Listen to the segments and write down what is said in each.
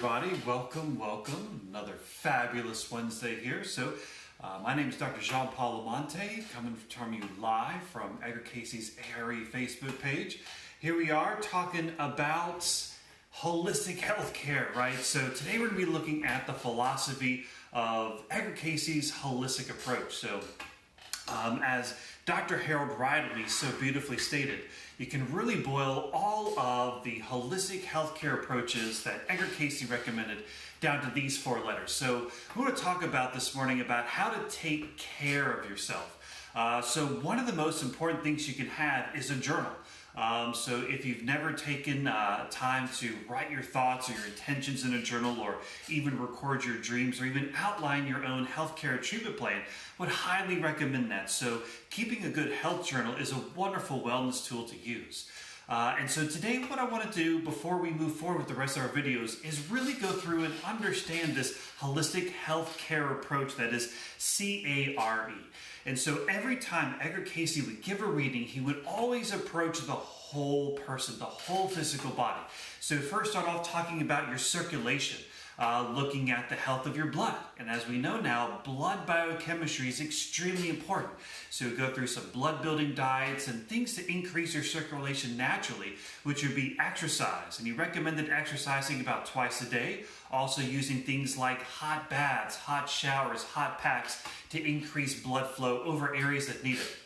everybody. Welcome. Another fabulous Wednesday here. My name is Dr. Jean-Paul Amonte, coming from you live from Edgar Cayce's A.R.E. Facebook page. Here we are talking about holistic healthcare, right? So today we're going to be looking at the philosophy of Edgar Cayce's holistic approach. As Dr. A.R.E. so beautifully stated, you can really boil all of the holistic healthcare approaches that Edgar Cayce recommended down to these four letters. So we're going to talk about this morning about how to take care of yourself. So one of the most important things you can have is a journal. So if you've never taken time to write your thoughts or your intentions in a journal, or even record your dreams, or even outline your own healthcare treatment plan, would highly recommend that. So keeping a good health journal is a wonderful wellness tool to use. And so today what I want to do before we move forward with the rest of our videos is really go through and understand this holistic healthcare approach that is C-A-R-E. And so every time Edgar Cayce would give a reading, he would always approach the whole person, the whole physical body. So first start off talking about your circulation, looking at the health of your blood. And as we know now, blood biochemistry is extremely important. So go through some blood building diets and things to increase your circulation naturally, which would be exercise. And he recommended exercising about twice a day, also using things like hot baths, hot showers, hot packs to increase blood flow over areas that need it.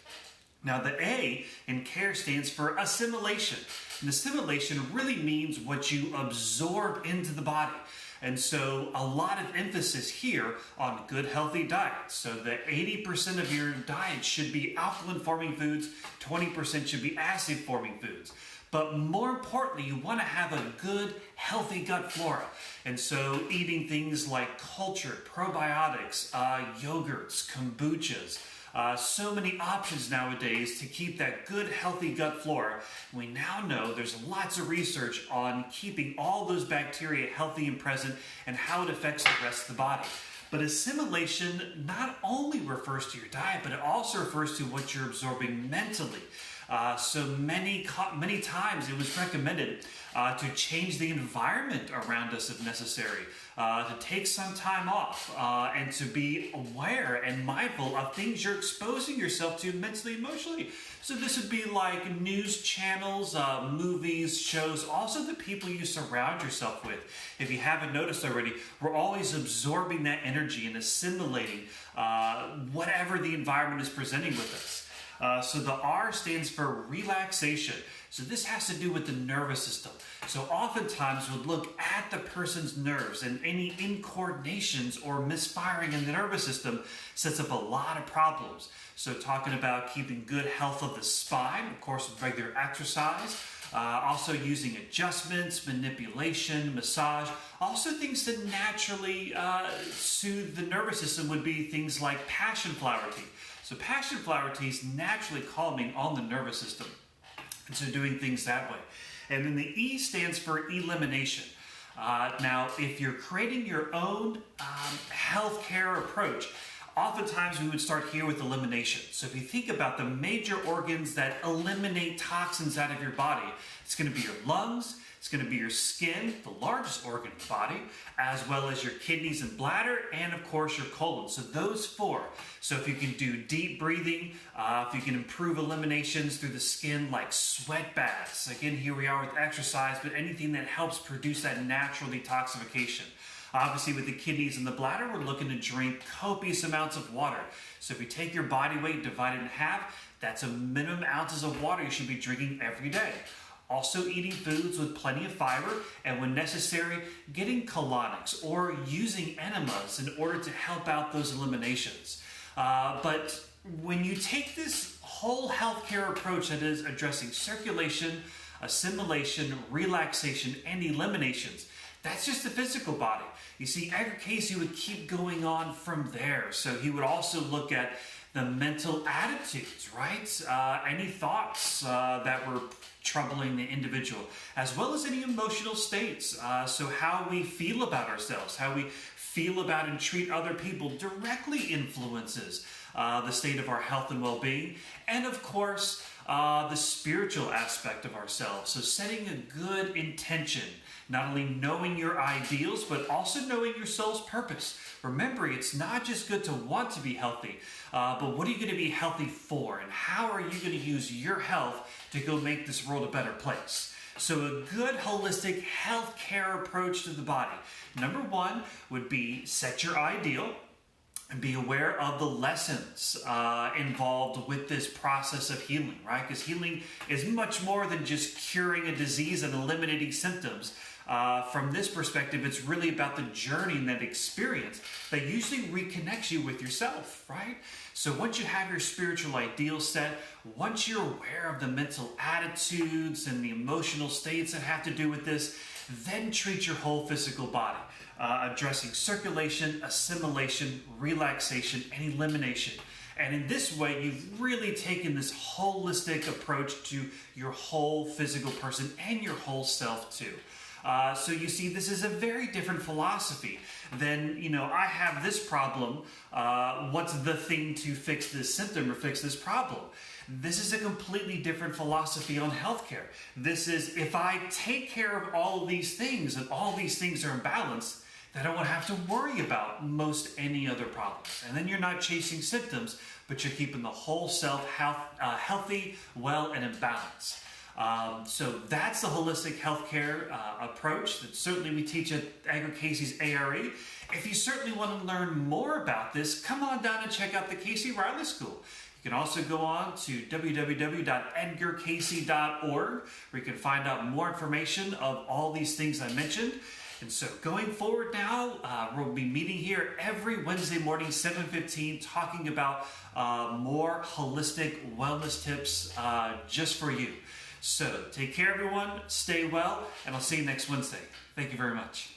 Now the A in care stands for assimilation. And assimilation really means what you absorb into the body. And so a lot of emphasis here on good healthy diet. So that 80% of your diet should be alkaline forming foods, 20% should be acid forming foods. But more importantly, you want to have a good, healthy gut flora. And so eating things like cultured probiotics, yogurts, kombuchas, so many options nowadays to keep that good, healthy gut flora. We now know there's lots of research on keeping all those bacteria healthy and present and how it affects the rest of the body. But assimilation not only refers to your diet, but it also refers to what you're absorbing mentally. So many times it was recommended to change the environment around us if necessary, to take some time off, and to be aware and mindful of things you're exposing yourself to mentally, emotionally. So this would be like news channels, movies, shows, also the people you surround yourself with. If you haven't noticed already, we're always absorbing that energy and assimilating whatever the environment is presenting with us. So the R stands for relaxation. So this has to do with the nervous system. So oftentimes we'll look at the person's nerves, and any incoordinations or misfiring in the nervous system sets up a lot of problems. So talking about keeping good health of the spine, of course with regular exercise, also using adjustments, manipulation, massage, also things to naturally soothe the nervous system would be things like passion flower tea. So passion flower tea is naturally calming on the nervous system. And so doing things that way. And then the E stands for elimination. Now, if you're creating your own healthcare approach, oftentimes we would start here with elimination. So if you think about the major organs that eliminate toxins out of your body, it's going to be your lungs, it's going to be your skin, the largest organ in the body, as well as your kidneys and bladder, and of course your colon. So those four. So if you can do deep breathing, if you can improve eliminations through the skin like sweat baths. Again, here we are with exercise, but anything that helps produce that natural detoxification. Obviously with the kidneys and the bladder, we're looking to drink copious amounts of water. So if you take your body weight, divide it in half, that's a minimum ounces of water you should be drinking every day. Also eating foods with plenty of fiber, and when necessary, getting colonics or using enemas in order to help out those eliminations. But when you take this whole healthcare approach that is addressing circulation, assimilation, relaxation, and eliminations, that's just the physical body. You see, Edgar Cayce would keep going on from there. So he would also look at the mental attitudes, right? Any thoughts that were troubling the individual, as well as any emotional states. So how we feel about ourselves, how we feel about and treat other people directly influences the state of our health and well-being. And of course, the spiritual aspect of ourselves. So setting a good intention, not only knowing your ideals, but also knowing your soul's purpose. Remembering it's not just good to want to be healthy, but what are you going to be healthy for? And how are you going to use your health to go make this world a better place? So a good holistic healthcare approach to the body. Number one would be set your ideal and be aware of the lessons involved with this process of healing, right? Because healing is much more than just curing a disease and eliminating symptoms. From this perspective, it's really about the journey and that experience that usually reconnects you with yourself, right? So once you have your spiritual ideal set, once you're aware of the mental attitudes and the emotional states that have to do with this, then treat your whole physical body, addressing circulation, assimilation, relaxation, and elimination. And in this way, you've really taken this holistic approach to your whole physical person and your whole self too. So you see, this is a very different philosophy than, I have this problem, what's the thing to fix this symptom or fix this problem? This is a completely different philosophy on healthcare. This is, if I take care of all of these things and all these things are in balance, then I won't have to worry about most any other problems. And then you're not chasing symptoms, but you're keeping the whole self healthy, well, and in balance. So that's the holistic healthcare approach that certainly we teach at Edgar Cayce's A.R.E. If you certainly want to learn more about this, come on down and check out the Cayce-Reilly School. You can also go on to www.edgarcayce.org where you can find out more information of all these things I mentioned. And so going forward now, we'll be meeting here every Wednesday morning, 7:15, talking about more holistic wellness tips just for you. So take care, everyone. Stay well, and I'll see you next Wednesday. Thank you very much.